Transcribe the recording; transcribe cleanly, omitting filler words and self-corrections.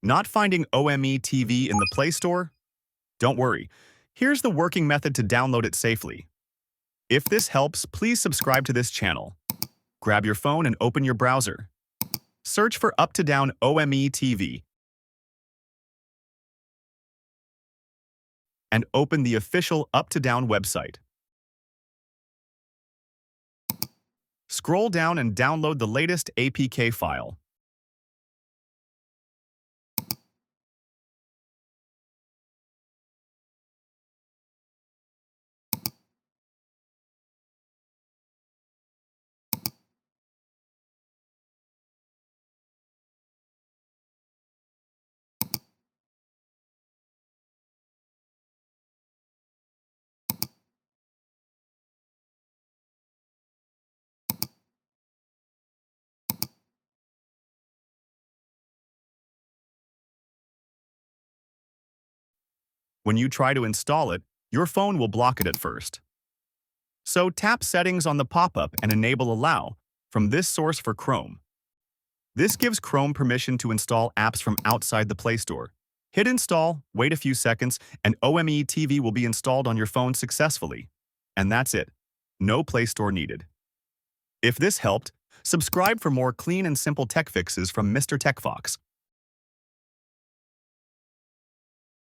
Not finding Ome TV in the Play Store? Don't worry. Here's the working method to download it safely. If this helps, please subscribe to this channel. Grab your phone and open your browser. Search for up-to-down Ome TV and open the official up-to-down website. Scroll down and download the latest APK file. When you try to install it, your phone will block it at first. So tap Settings on the pop-up and enable Allow from this source for Chrome. This gives Chrome permission to install apps from outside the Play Store. Hit Install, wait a few seconds, and Ome TV will be installed on your phone successfully. And that's it. No Play Store needed. If this helped, subscribe for more clean and simple tech fixes from Mr. TECHFOX.